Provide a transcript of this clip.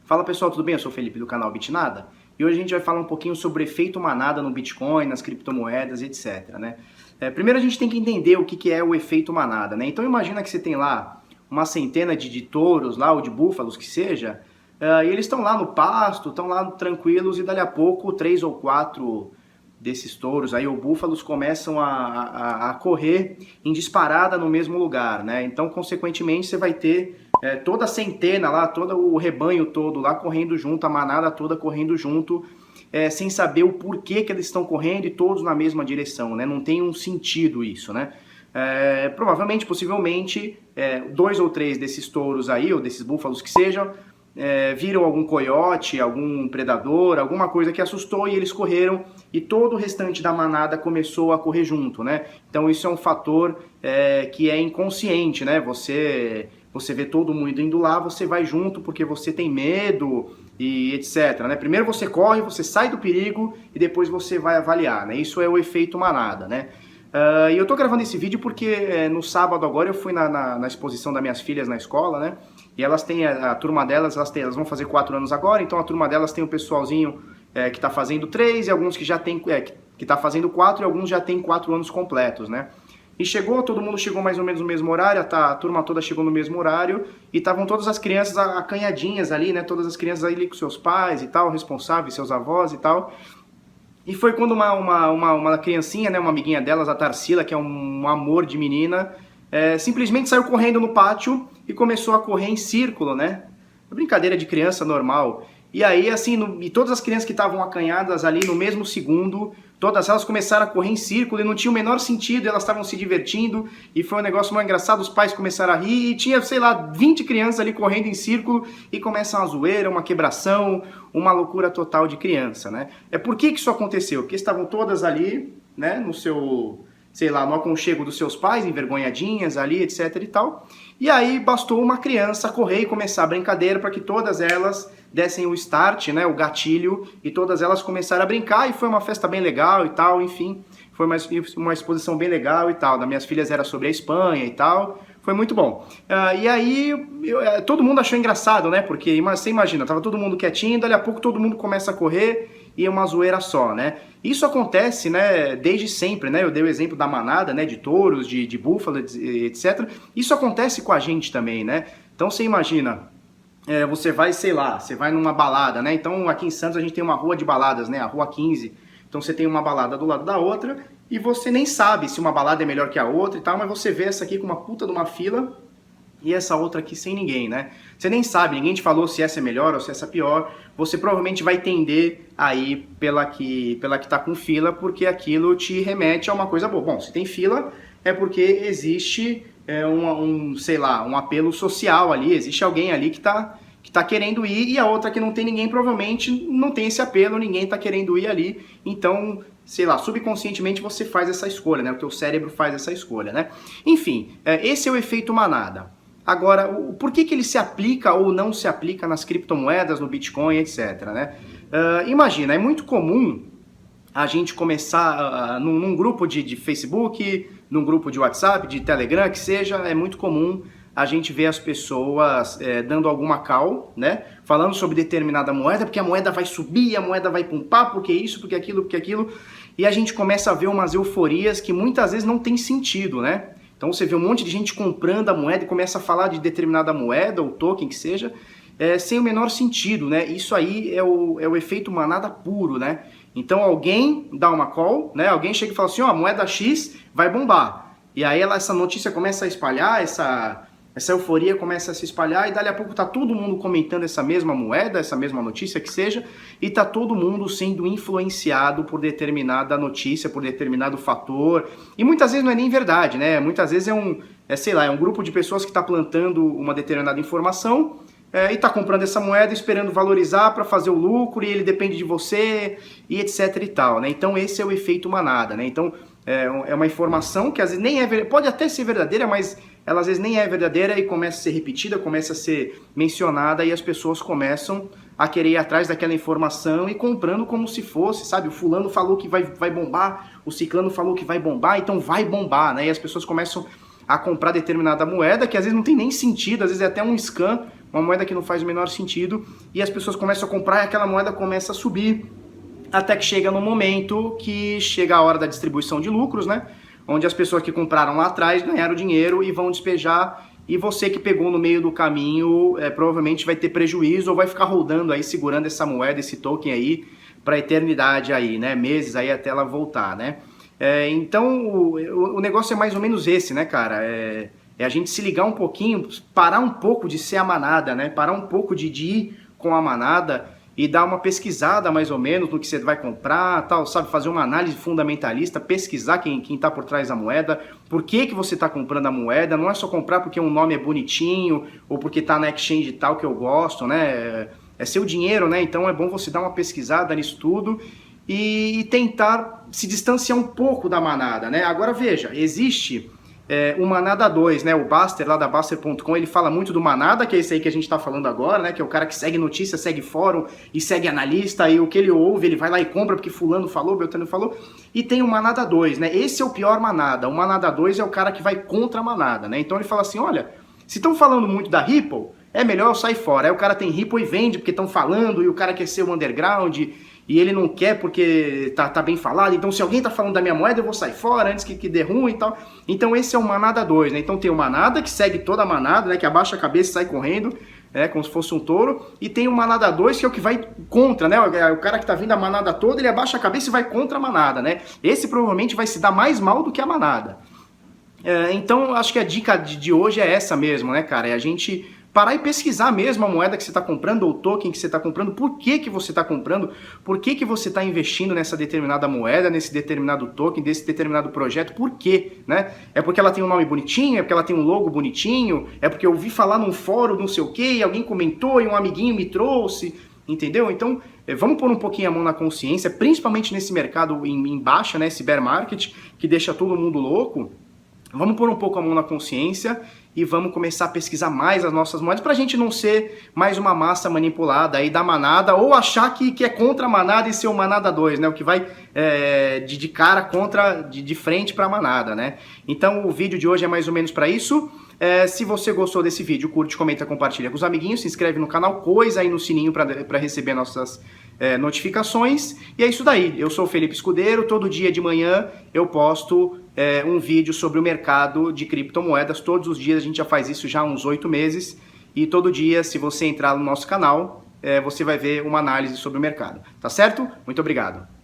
Fala pessoal, tudo bem? Eu sou o Felipe do canal Bitnada e hoje a gente vai falar um pouquinho sobre o efeito manada no Bitcoin, nas criptomoedas, etc. Né? Primeiro a gente tem que entender o que é o efeito manada. Né? Então imagina que você tem lá uma centena de touros lá, ou de búfalos que seja, e eles estão lá no pasto, estão lá tranquilos e dali a pouco 3 ou 4 desses touros aí, ou búfalos, começam a correr em disparada no mesmo lugar, né? Então, consequentemente, você vai ter toda a centena lá, todo o rebanho todo lá correndo junto, a manada toda correndo junto, sem saber o porquê que eles estão correndo e todos na mesma direção, né? Não tem um sentido isso, né? Provavelmente, possivelmente, 2 ou 3 desses touros aí, ou desses búfalos que sejam, viram algum coiote, algum predador, alguma coisa que assustou e eles correram e todo o restante da manada começou a correr junto, né? Então isso é um fator que é inconsciente, né? Você vê todo mundo indo lá, você vai junto porque você tem medo e etc, né? Primeiro você corre, você sai do perigo e depois você vai avaliar, né? Isso é o efeito manada, né? E eu tô gravando esse vídeo porque no sábado agora eu fui na exposição das minhas filhas na escola, né? E elas têm, a turma delas, elas vão fazer 4 anos agora, então a turma delas tem o pessoalzinho que tá fazendo 3 e alguns que já tem, que tá fazendo 4 e alguns já tem 4 anos completos, né? E todo mundo chegou mais ou menos no mesmo horário, a turma toda chegou no mesmo horário e estavam todas as crianças acanhadinhas ali, né? Todas as crianças ali com seus pais e tal, responsáveis, seus avós e tal. E foi quando uma criancinha, né, uma amiguinha delas, a Tarsila, que é um amor de menina, simplesmente saiu correndo no pátio e começou a correr em círculo, né? Brincadeira de criança normal. E aí, assim, e todas as crianças que estavam acanhadas ali no mesmo segundo, todas elas começaram a correr em círculo e não tinha o menor sentido, elas estavam se divertindo e foi um negócio muito engraçado, os pais começaram a rir e tinha, sei lá, 20 crianças ali correndo em círculo e começa uma zoeira, uma quebração, uma loucura total de criança, né? Por que isso aconteceu? Porque estavam todas ali, né, no seu, sei lá, no aconchego dos seus pais, envergonhadinhas ali, etc e tal. E aí bastou uma criança correr e começar a brincadeira para que todas elas dessem o start, né, o gatilho, e todas elas começaram a brincar e foi uma festa bem legal e tal, enfim, foi uma exposição bem legal e tal. Das minhas filhas era sobre a Espanha e tal, foi muito bom. E aí todo mundo achou engraçado, né, porque você imagina, tava todo mundo quietinho, dali a pouco todo mundo começa a correr e é uma zoeira só, né. Isso acontece, né, desde sempre, né, eu dei o exemplo da manada, né, de touros, de búfalos, etc. Isso acontece com a gente também, né, então você imagina, você vai, sei lá, você vai numa balada, né? Então aqui em Santos a gente tem uma rua de baladas, né? A Rua 15. Então você tem uma balada do lado da outra e você nem sabe se uma balada é melhor que a outra e tal, mas você vê essa aqui com uma puta de uma fila e essa outra aqui sem ninguém, né? Você nem sabe, ninguém te falou se essa é melhor ou se essa é pior. Você provavelmente vai tender aí pela que tá com fila, porque aquilo te remete a uma coisa boa. Bom, se tem fila é porque existe sei lá, um apelo social ali, existe alguém ali que tá querendo ir e a outra que não tem ninguém provavelmente não tem esse apelo, ninguém tá querendo ir ali, então, sei lá, subconscientemente você faz essa escolha, né? O teu cérebro faz essa escolha, né? Enfim, esse é o efeito manada. Agora, por que ele se aplica ou não se aplica nas criptomoedas, no Bitcoin, etc, né? Imagina, é muito comum a gente começar num grupo de Facebook, num grupo de WhatsApp, de Telegram, que seja, é muito comum a gente ver as pessoas dando alguma call, né? Falando sobre determinada moeda, porque a moeda vai subir, a moeda vai pumpar, porque isso, porque aquilo, e a gente começa a ver umas euforias que muitas vezes não tem sentido, né? Então você vê um monte de gente comprando a moeda e começa a falar de determinada moeda, ou token que seja, sem o menor sentido, né? Isso aí é o efeito manada puro, né? Então alguém dá uma call, né? Alguém chega e fala assim, ó, a moeda X vai bombar. E aí essa notícia começa a espalhar, essa euforia começa a se espalhar e dali a pouco tá todo mundo comentando essa mesma moeda, essa mesma notícia que seja, e tá todo mundo sendo influenciado por determinada notícia, por determinado fator. E muitas vezes não é nem verdade, né? Muitas vezes sei lá, é um grupo de pessoas que tá plantando uma determinada informação, e está comprando essa moeda esperando valorizar para fazer o lucro e ele depende de você e etc e tal, né? Então esse é o efeito manada, né? Então é uma informação que às vezes nem é pode até ser verdadeira, mas ela às vezes nem é verdadeira e começa a ser repetida, começa a ser mencionada e as pessoas começam a querer ir atrás daquela informação e comprando como se fosse, sabe? O fulano falou que vai bombar, o ciclano falou que vai bombar, então vai bombar, né? E as pessoas começam a comprar determinada moeda, que às vezes não tem nem sentido, às vezes é até um scam, uma moeda que não faz o menor sentido, e as pessoas começam a comprar e aquela moeda começa a subir, até que chega no momento que chega a hora da distribuição de lucros, né? Onde as pessoas que compraram lá atrás ganharam dinheiro e vão despejar, e você que pegou no meio do caminho provavelmente vai ter prejuízo ou vai ficar rodando aí, segurando essa moeda, esse token aí, para a eternidade aí, né? Meses aí até ela voltar, né? Então o negócio é mais ou menos esse, né, cara? É a gente se ligar um pouquinho, parar um pouco de ser a manada, né? Parar um pouco de ir com a manada e dar uma pesquisada mais ou menos no que você vai comprar, tal, sabe? Fazer uma análise fundamentalista, pesquisar quem está por trás da moeda, por que você está comprando a moeda, não é só comprar porque um nome é bonitinho ou porque está na exchange tal que eu gosto, né? É seu dinheiro, né? Então é bom você dar uma pesquisada nisso tudo e tentar se distanciar um pouco da manada, né? Agora veja, existe o Manada 2, né? O Baster lá da Baster.com, ele fala muito do Manada, que é esse aí que a gente está falando agora, né? Que é o cara que segue notícia, segue fórum e segue analista, e o que ele ouve, ele vai lá e compra porque fulano falou, Beltrano falou. E tem o Manada 2, né? Esse é o pior Manada. O Manada 2 é o cara que vai contra a manada, né? Então ele fala assim, olha, se estão falando muito da Ripple, é melhor eu sair fora. Aí o cara tem Ripple e vende porque estão falando, e o cara quer ser o underground, e ele não quer porque tá bem falado, então se alguém tá falando da minha moeda eu vou sair fora antes que dê ruim e tal. Então esse é o Manada 2, né? Então tem o Manada que segue toda a manada, né? Que abaixa a cabeça e sai correndo, como se fosse um touro, e tem o Manada 2 que é o que vai contra, né? O cara que tá vindo a manada toda, ele abaixa a cabeça e vai contra a manada, né? Esse provavelmente vai se dar mais mal do que a manada. Então acho que a dica de hoje é essa mesmo, né, cara? É a gente parar e pesquisar mesmo a moeda que você está comprando, ou o token que você está comprando, por que você está comprando, por que você está investindo nessa determinada moeda, nesse determinado token, desse determinado projeto, por quê? Né? É porque ela tem um nome bonitinho, é porque ela tem um logo bonitinho, é porque eu ouvi falar num fórum, não sei o quê, e alguém comentou e um amiguinho me trouxe, entendeu? Então, vamos pôr um pouquinho a mão na consciência, principalmente nesse mercado em baixa, né, esse bear market, que deixa todo mundo louco. Vamos pôr um pouco a mão na consciência e vamos começar a pesquisar mais as nossas moedas para a gente não ser mais uma massa manipulada aí da manada ou achar que é contra a manada e ser o Manada 2, né? O que vai de cara contra, de frente para a manada, né? Então o vídeo de hoje é mais ou menos para isso. Se você gostou desse vídeo, curte, comenta, compartilha com os amiguinhos, se inscreve no canal, coisa aí no sininho para receber nossas notificações. E é isso daí, eu sou o Felipe Escudeiro, todo dia de manhã eu posto um vídeo sobre o mercado de criptomoedas, todos os dias, a gente já faz isso já há uns 8 meses, e todo dia, se você entrar no nosso canal, você vai ver uma análise sobre o mercado, tá certo? Muito obrigado!